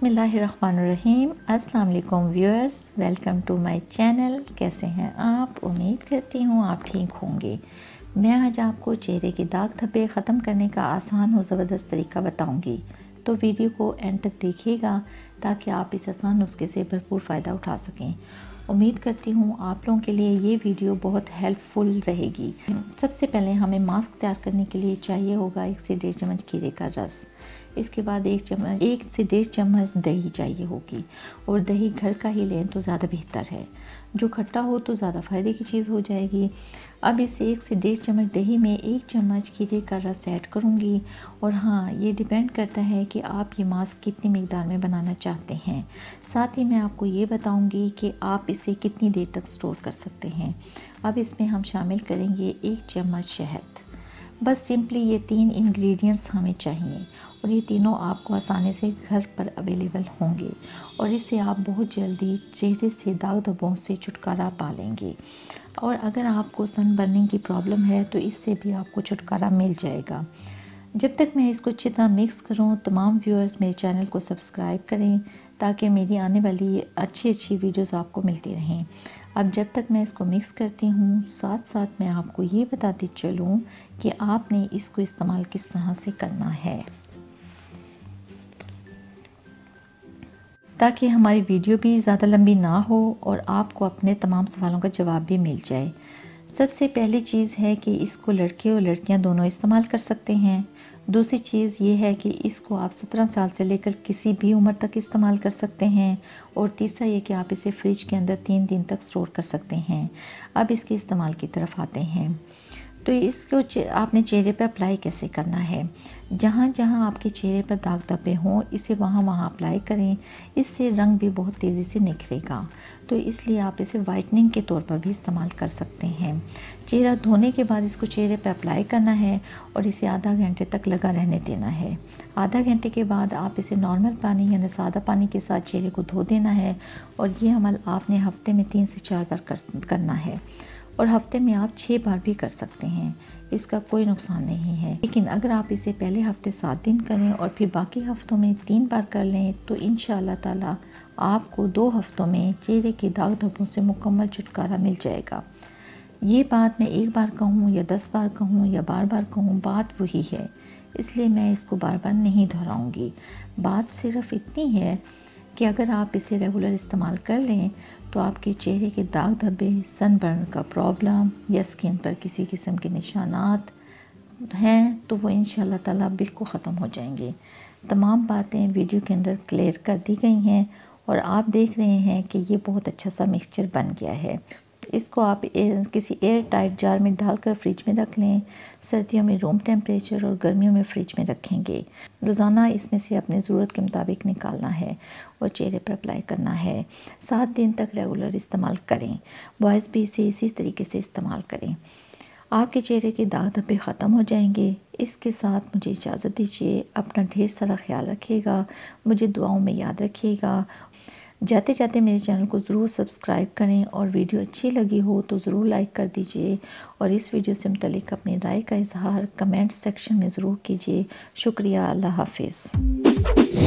बिस्मिल्लाहिर्रहमानिर्रहीम। अस्सलाम वालेकुम viewers, welcome to my channel. कैसे हैं आप? उम्मीद करती हूँ आप ठीक होंगे। मैं आज आपको चेहरे के दाग धब्बे ख़त्म करने का आसान और ज़बरदस्त तरीका बताऊंगी, तो वीडियो को एंड तक देखिएगा ताकि आप इस आसान नुस्खे से भरपूर फ़ायदा उठा सकें। उम्मीद करती हूँ आप लोगों के लिए ये वीडियो बहुत हेल्पफुल रहेगी। सबसे पहले हमें मास्क तैयार करने के लिए चाहिए होगा 1 से 1.5 चम्मच खीरे का रस। इसके बाद 1 से 1.5 चम्मच दही चाहिए होगी, और दही घर का ही लें तो ज़्यादा बेहतर है। जो खट्टा हो तो ज़्यादा फ़ायदे की चीज़ हो जाएगी। अब इस 1 से 1.5 चम्मच दही में 1 चम्मच खीरे का रस ऐड करूँगी। और हाँ, ये डिपेंड करता है कि आप ये मास्क कितनी मिकदार में बनाना चाहते हैं। साथ ही मैं आपको ये बताऊँगी कि आप इसे कितनी देर तक स्टोर कर सकते हैं। अब इसमें हम शामिल करेंगे 1 चम्मच शहद। बस सिंपली ये 3 इंग्रेडिएंट्स हमें चाहिए, और ये तीनों आपको आसानी से घर पर अवेलेबल होंगे, और इससे आप बहुत जल्दी चेहरे से दाग धब्बों से छुटकारा पा लेंगे। और अगर आपको सन बर्निंग की प्रॉब्लम है तो इससे भी आपको छुटकारा मिल जाएगा। जब तक मैं इसको अच्छी तरह मिक्स करूँ, तमाम व्यूअर्स मेरे चैनल को सब्सक्राइब करें ताकि मेरी आने वाली अच्छी वीडियोस आपको मिलती रहें। अब जब तक मैं इसको मिक्स करती हूँ, साथ साथ मैं आपको ये बताती चलूँ कि आपने इसको इस्तेमाल किस तरह से करना है, ताकि हमारी वीडियो भी ज़्यादा लंबी ना हो और आपको अपने तमाम सवालों का जवाब भी मिल जाए। सबसे पहली चीज़ है कि इसको लड़के और लड़कियां दोनों इस्तेमाल कर सकते हैं। दूसरी चीज़ ये है कि इसको आप 17 साल से लेकर किसी भी उम्र तक इस्तेमाल कर सकते हैं। और तीसरा ये कि आप इसे फ्रिज के अंदर 3 दिन तक स्टोर कर सकते हैं। अब इसके इस्तेमाल की तरफ आते हैं। तो इसको आपने चेहरे पर अप्लाई कैसे करना है? जहाँ जहाँ आपके चेहरे पर दाग धब्बे हों, इसे वहाँ वहाँ अप्लाई करें। इससे रंग भी बहुत तेज़ी से निखरेगा, तो इसलिए आप इसे वाइटनिंग के तौर पर भी इस्तेमाल कर सकते हैं। चेहरा धोने के बाद इसको चेहरे पर अप्लाई करना है और इसे आधा घंटे तक लगा रहने देना है। आधा घंटे के बाद आप इसे नॉर्मल पानी यानी सादा पानी के साथ चेहरे को धो देना है। और ये अमल आपने हफ्ते में 3 से 4 बार करना है, और हफ्ते में आप 6 बार भी कर सकते हैं। इसका कोई नुकसान नहीं है। लेकिन अगर आप इसे पहले हफ्ते 7 दिन करें और फिर बाकी हफ्तों में 3 बार कर लें, तो इंशाअल्लाह ताला आपको 2 हफ्तों में चेहरे के दाग धब्बों से मुकम्मल छुटकारा मिल जाएगा। ये बात मैं 1 बार कहूँ या 10 बार कहूँ या बार बार कहूँ, बात वही है। इसलिए मैं इसको बार बार नहीं दोहराऊँगी। बात सिर्फ इतनी है कि अगर आप इसे रेगुलर इस्तेमाल कर लें तो आपके चेहरे के दाग धब्बे, सनबर्न का प्रॉब्लम या स्किन पर किसी किस्म के निशानात हैं तो वो इंशाल्लाह ताला बिल्कुल ख़त्म हो जाएंगे। तमाम बातें वीडियो के अंदर क्लियर कर दी गई हैं, और आप देख रहे हैं कि ये बहुत अच्छा सा मिक्सचर बन गया है। इसको आप किसी एयर टाइट जार में डालकर फ्रिज में रख लें। सर्दियों में रूम टेम्परेचर और गर्मियों में फ्रिज में रखेंगे। रोज़ाना इसमें से अपनी ज़रूरत के मुताबिक निकालना है और चेहरे पर अप्लाई करना है। 7 दिन तक रेगुलर इस्तेमाल करें। बॉयज़ भी इसे इसी तरीके से इस्तेमाल करें। आपके चेहरे के दाग धब्बे ख़त्म हो जाएंगे। इसके साथ मुझे इजाज़त दीजिए। अपना ढेर सारा ख्याल रखिएगा, मुझे दुआओं में याद रखिएगा। जाते जाते मेरे चैनल को ज़रूर सब्सक्राइब करें, और वीडियो अच्छी लगी हो तो ज़रूर लाइक कर दीजिए, और इस वीडियो से मुतालिक अपनी राय का इजहार कमेंट सेक्शन में ज़रूर कीजिए। शुक्रिया। अल्लाह हाफिज़।